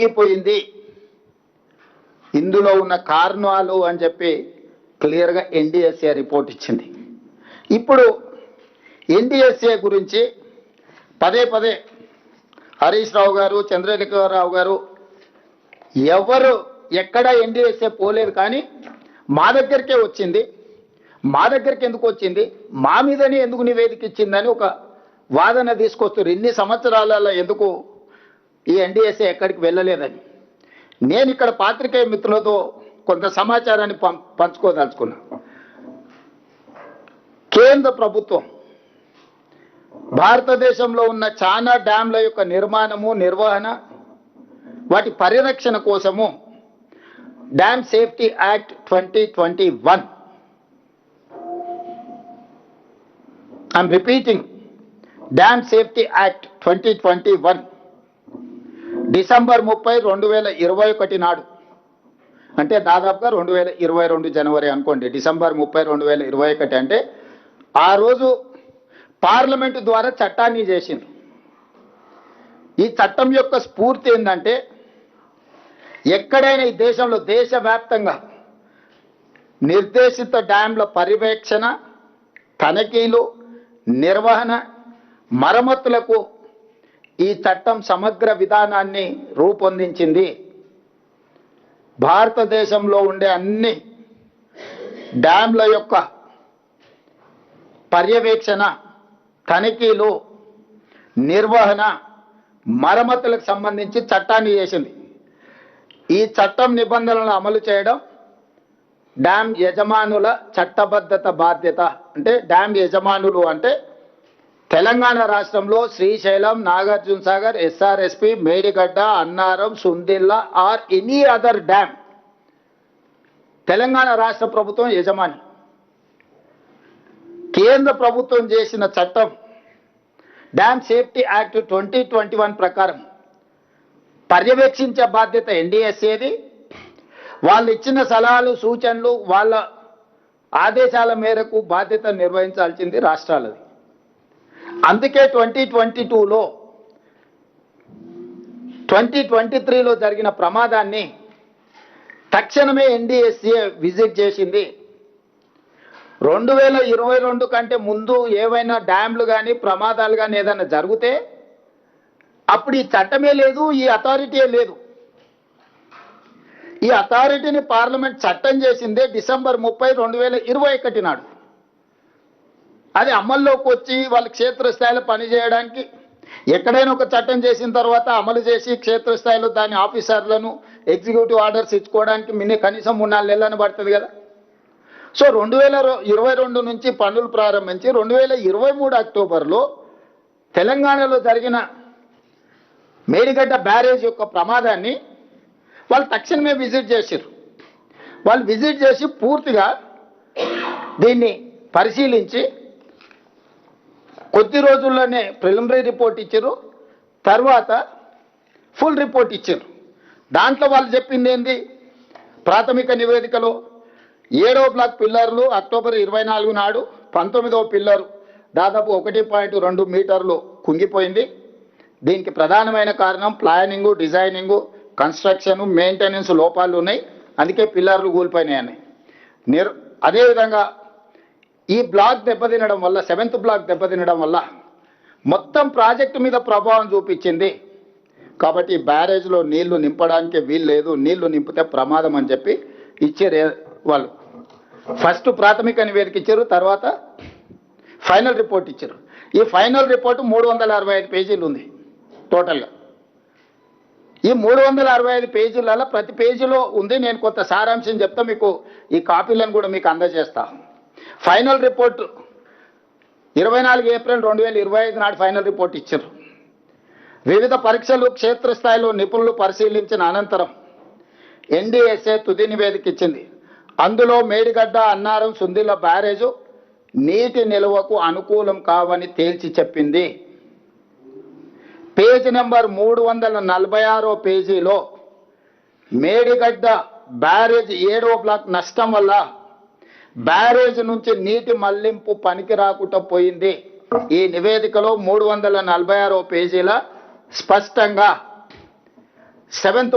అయిపోయింది. ఇందులో ఉన్న కారణాలు అని చెప్పి క్లియర్గా ఎన్డీఎస్ఏ రిపోర్ట్ ఇచ్చింది. ఇప్పుడు ఎన్డీఎస్ఏ గురించి పదే పదే హరీష్ రావు గారు, చంద్రశేఖరరావు గారు ఎవరు ఎక్కడ ఎన్డీఎస్ఏ పోలేదు, కానీ మా దగ్గరికే వచ్చింది. మా దగ్గరికి ఎందుకు వచ్చింది, మా మీదనే ఎందుకు నివేదిక ఇచ్చిందని ఒక వాదన తీసుకొస్తారు. ఇన్ని సంవత్సరాలలో ఎందుకు ఈ ఎన్డీఎస్ఏ ఎక్కడికి వెళ్ళలేదని నేను ఇక్కడ పాత్రికేయ మిత్రులతో కొంత సమాచారాన్ని పంచుకోదలుచుకున్నా. కేంద్ర ప్రభుత్వం భారతదేశంలో ఉన్న చాలా డ్యాంల యొక్క నిర్మాణము, నిర్వహణ, వాటి పరిరక్షణ కోసము dam safety act 2021, I'm repeating, dam safety act 2021 December 30, 2021 నాడు, అంటే దాదాపుగా 2022 జనవరి అనుకోండి. డిసెంబర్ 30, 2021 అంటే ఆ రోజు పార్లమెంటు ద్వారా చట్టాన్ని చేసింది. ఈ చట్టం యొక్క స్ఫూర్తి ఏంటంటే, ఎక్కడైనా ఈ దేశంలో దేశవ్యాప్తంగా నిర్దేశిత డ్యాంల పర్యవేక్షణ, తనిఖీలు, నిర్వహణ, మరమ్మతులకు ఈ చట్టం సమగ్ర విధానాన్ని రూపొందించింది. భారతదేశంలో ఉండే అన్ని డ్యాంల యొక్క పర్యవేక్షణ, తనిఖీలు, నిర్వహణ, మరమ్మతులకు సంబంధించి చట్టాన్ని చేసింది. ఈ చట్టం నిబంధనలను అమలు చేయడం డ్యామ్ యజమానుల చట్టబద్ధత బాధ్యత. అంటే డ్యామ్ యజమానులు అంటే తెలంగాణ రాష్ట్రంలో Srisailam, Nagarjuna Sagar, SRSP, Medigadda, Annaram, Sundilla or any other dam Telangana రాష్ట్ర ప్రభుత్వం యజమాని. కేంద్ర ప్రభుత్వం చేసిన చట్టం డ్యామ్ సేఫ్టీ యాక్ట్ 2021 ప్రకారం పర్యవేక్షించే బాధ్యత ఎన్డీఎస్ఏది. వాళ్ళు ఇచ్చిన సలహాలు, సూచనలు, వాళ్ళ ఆదేశాల మేరకు బాధ్యత నిర్వహించాల్సింది రాష్ట్రాలది. అందుకే 2022లో 2023లో జరిగిన ప్రమాదాన్ని తక్షణమే ఎన్డీఎస్ఏ విజిట్ చేసింది. 2022 కంటే ముందు ఏవైనా డ్యామ్లు కానీ ప్రమాదాలు కానీ ఏదైనా జరిగితే అప్పుడు ఈ చట్టమే లేదు, ఈ అథారిటీయే లేదు. ఈ అథారిటీని పార్లమెంట్ చట్టం చేసిందే డిసెంబర్ 30, 2021 నాడు. అది అమల్లోకి వచ్చి వాళ్ళ క్షేత్రస్థాయిలో పనిచేయడానికి ఎక్కడైనా ఒక చట్టం చేసిన తర్వాత అమలు చేసి క్షేత్రస్థాయిలో దాని ఆఫీసర్లను ఎగ్జిక్యూటివ్ ఆర్డర్స్ ఇచ్చుకోవడానికి కనీసం 3-4 నెలలను పడుతుంది కదా. సో 2022 నుంచి పనులు ప్రారంభించి 2023 అక్టోబర్లో తెలంగాణలో జరిగిన మేడిగడ్డ బ్యారేజ్ యొక్క ప్రమాదాన్ని వాళ్ళు తక్షణమే విజిట్ చేశారు. వాళ్ళు విజిట్ చేసి పూర్తిగా దీన్ని పరిశీలించి కొద్ది రోజుల్లోనే ప్రిలిమినరీ రిపోర్ట్ ఇచ్చారు, తర్వాత ఫుల్ రిపోర్ట్ ఇచ్చారు. దాంట్లో వాళ్ళు చెప్పింది ఏంది, ప్రాథమిక నివేదికలో 7వ బ్లాక్ పిల్లర్లు అక్టోబర్ 24 నాడు 19వ పిల్లరు దాదాపు 1.2 మీటర్లు కుంగిపోయింది. దీనికి ప్రధానమైన కారణం ప్లానింగు, డిజైనింగు, కన్స్ట్రక్షను, మెయింటెనెన్స్ లోపాలు ఉన్నాయి, అందుకే పిల్లర్లు కూలిపోయినాయని. అదేవిధంగా ఈ బ్లాక్ దెబ్బతినడం వల్ల, 7th బ్లాక్ దెబ్బతినడం వల్ల మొత్తం ప్రాజెక్టు మీద ప్రభావం చూపించింది. కాబట్టి బ్యారేజ్లో నీళ్లు నింపడానికి వీలు లేదు, నీళ్లు నింపితే ప్రమాదం అని చెప్పి ఇచ్చారు. వాళ్ళు ఫస్ట్ ప్రాథమిక నివేదిక ఇచ్చారు, తర్వాత ఫైనల్ రిపోర్ట్ ఇచ్చారు. ఈ ఫైనల్ రిపోర్టు 365 పేజీలు ఉంది టోటల్గా. ఈ 365 పేజీలలో ప్రతి పేజీలో ఉంది. నేను కొంత సారాంశం చెప్తా, మీకు ఈ కాపీలను కూడా మీకు అందజేస్తా. ఫైనల్ రిపోర్టు 24 ఏప్రిల్ 2025 నాడు ఫైనల్ రిపోర్ట్ ఇచ్చారు. వివిధ పరీక్షలు క్షేత్రస్థాయిలో నిపుణులు పరిశీలించిన అనంతరం ఎన్డీఎస్ఏ తుది నివేదిక ఇచ్చింది. అందులో మేడిగడ్డ, అన్నారం, సుందిల్ల బ్యారేజు నీటి నిల్వకు అనుకూలం కావని తేల్చి చెప్పింది. పేజీ నెంబర్ 346 పేజీలో మేడిగడ్డ బ్యారేజ్ 7వ బ్లాక్ నష్టం వల్ల బ్యారేజ్ నుంచి నీటి మళ్లింపు పనికి రాకుండా పోయింది. ఈ నివేదికలో 346 పేజీల స్పష్టంగా సెవెంత్